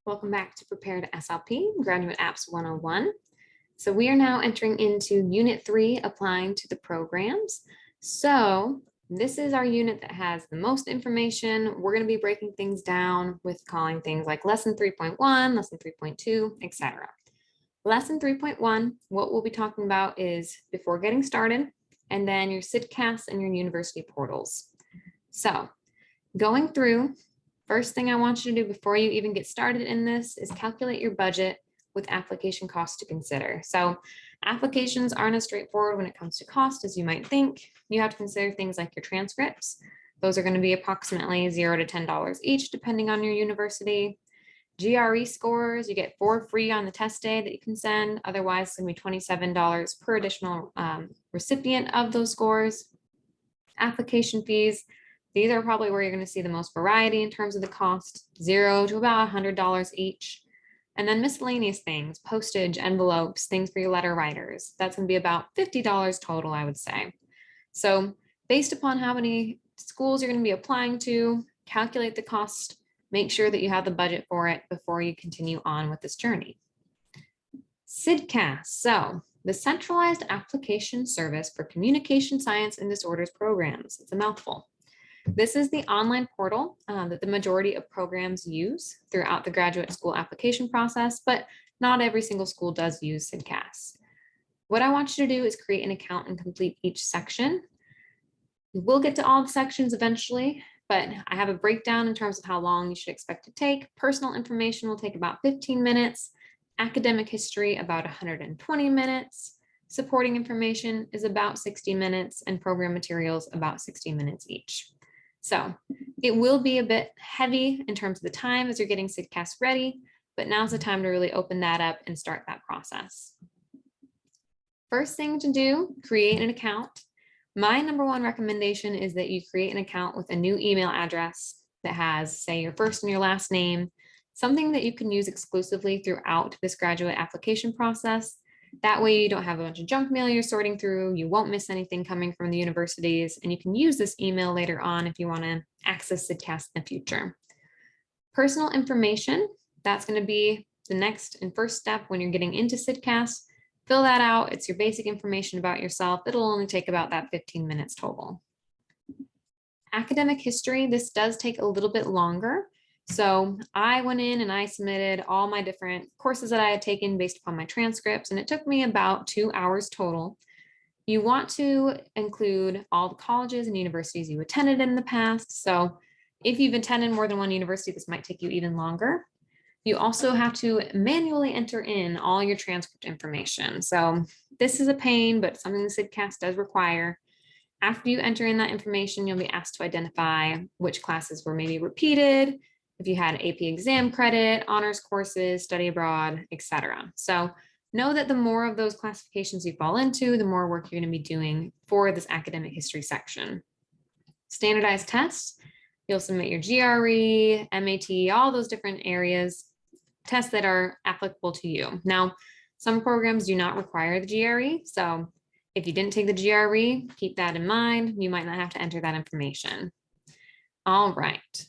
Welcome back to Prepare to SLP, Graduate Apps 101. So we are now entering into Unit 3, applying to the programs. So this is our unit that has the most information. We're going to be breaking things down with calling things like Lesson 3.1, Lesson 3.2, etc. Lesson 3.1, what we'll be talking about is before getting started, and then your CSDCAS and your university portals. So going through, first thing I want you to do before you even get started in this is calculate your budget with application costs to consider. So applications aren't as straightforward when it comes to cost as you might think. You have to consider things like your transcripts. Those are going to be approximately $0 to $10 each, depending on your university. GRE scores, you get 4 free on the test day that you can send. Otherwise, it's going to be $27 per additional recipient of those scores. Application fees, these are probably where you're going to see the most variety in terms of the cost, $0 to about $100 each. And then miscellaneous things, postage, envelopes, things for your letter writers. That's going to be about $50 total, I would say. So based upon how many schools you're going to be applying to, calculate the cost, make sure that you have the budget for it before you continue on with this journey. CSDCAS, so the Centralized Application Service for Communication Science and Disorders Programs. It's a mouthful. This is the online portal that the majority of programs use throughout the graduate school application process, but not every single school does use CSDCAS. What I want you to do is create an account and complete each section. We'll get to all the sections eventually, but I have a breakdown in terms of how long you should expect to take. Personal information will take about 15 minutes, academic history about 120 minutes, supporting information is about 60 minutes, and program materials about 60 minutes each. So it will be a bit heavy in terms of the time as you're getting CSDCAS ready, but now's the time to really open that up and start that process. First thing to do, create an account. My number one recommendation is that you create an account with a new email address that has, say, your first and your last name, something that you can use exclusively throughout this graduate application process. That way you don't have a bunch of junk mail you're sorting through, you won't miss anything coming from the universities, and you can use this email later on if you want to access CSDCAS in the future. Personal information, that's going to be the next and first step when you're getting into CSDCAS. Fill that out. It's your basic information about yourself. It'll only take about that 15 minutes total. Academic history, this does take a little bit longer. So I went in and I submitted all my different courses that I had taken based upon my transcripts, and it took me about 2 hours total. You want to include all the colleges and universities you attended in the past. So if you've attended more than one university, this might take you even longer. You also have to manually enter in all your transcript information. So this is a pain, but something the CSDCAS does require. After you enter in that information, you'll be asked to identify which classes were maybe repeated, if you had AP exam credit, honors courses, study abroad, etc. So know that the more of those classifications you fall into, the more work you're going to be doing for this academic history section. Standardized tests, you'll submit your GRE, MAT, all those different areas, tests that are applicable to you. Now, some programs do not require the GRE. So if you didn't take the GRE, keep that in mind. You might not have to enter that information. All right.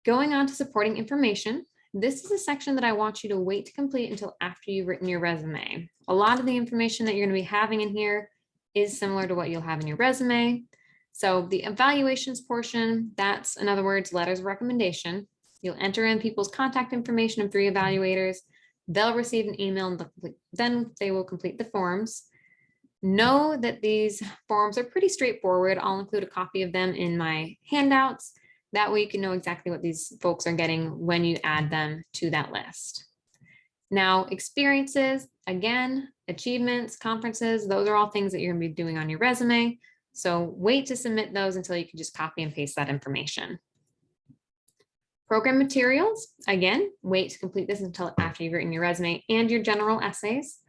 Going on to supporting information. This is a section that I want you to wait to complete until after you've written your resume. A lot of the information that you're going to be having in here is similar to what you'll have in your resume. So the evaluations portion, that's, in other words, letters of recommendation. You'll enter in people's contact information of 3 evaluators. They'll receive an email and then they will complete the forms. Know that these forms are pretty straightforward. I'll include a copy of them in my handouts. That way you can know exactly what these folks are getting when you add them to that list. Now, experiences, again, achievements, conferences, those are all things that you're going to be doing on your resume. So wait to submit those until you can just copy and paste that information. Program materials, again, wait to complete this until after you've written your resume and your general essays.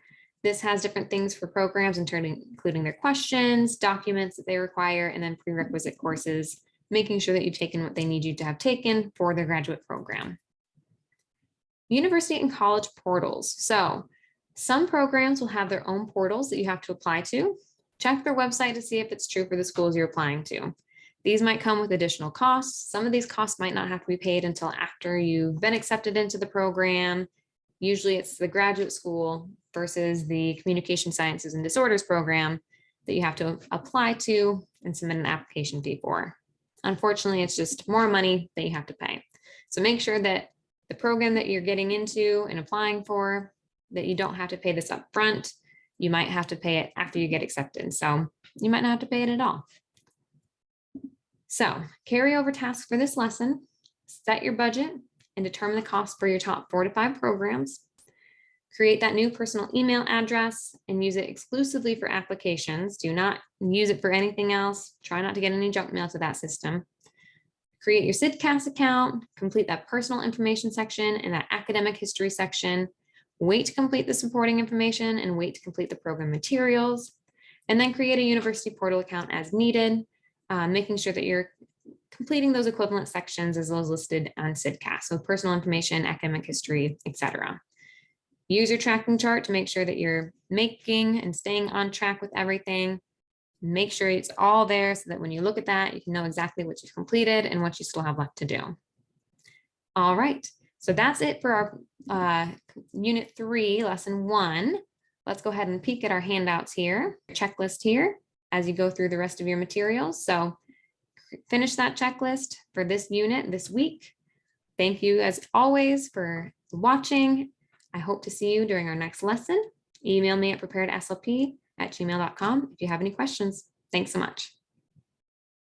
This has different things for programs, including their questions, documents that they require, and then prerequisite courses, making sure that you've taken what they need you to have taken for their graduate program. University and college portals. So some programs will have their own portals that you have to apply to. Check their website to see if it's true for the schools you're applying to. These might come with additional costs. Some of these costs might not have to be paid until after you've been accepted into the program. Usually it's the graduate school versus the Communication Sciences and Disorders program that you have to apply to and submit an application fee for. Unfortunately, it's just more money that you have to pay. So make sure that the program that you're getting into and applying for, that you don't have to pay this up front. You might have to pay it after you get accepted. So you might not have to pay it at all. So carryover tasks for this lesson: set your budget and determine the cost for your top 4 to 5 programs. Create that new personal email address and use it exclusively for applications. Do not use it for anything else. Try not to get any junk mail to that system. Create your CSDCAS account, complete that personal information section and that academic history section. Wait to complete the supporting information and wait to complete the program materials. And then create a university portal account as needed, making sure that you're completing those equivalent sections as those listed on CSDCAS. So personal information, academic history, etc. Use your tracking chart to make sure that you're making and staying on track with everything. Make sure it's all there so that when you look at that, you can know exactly what you've completed and what you still have left to do. All right, so that's it for our Unit 3, Lesson 1. Let's go ahead and peek at our handouts here, checklist here, as you go through the rest of your materials. So finish that checklist for this unit this week. Thank you as always for watching. I hope to see you during our next lesson. Email me at preparedslp@gmail.com if you have any questions. Thanks so much.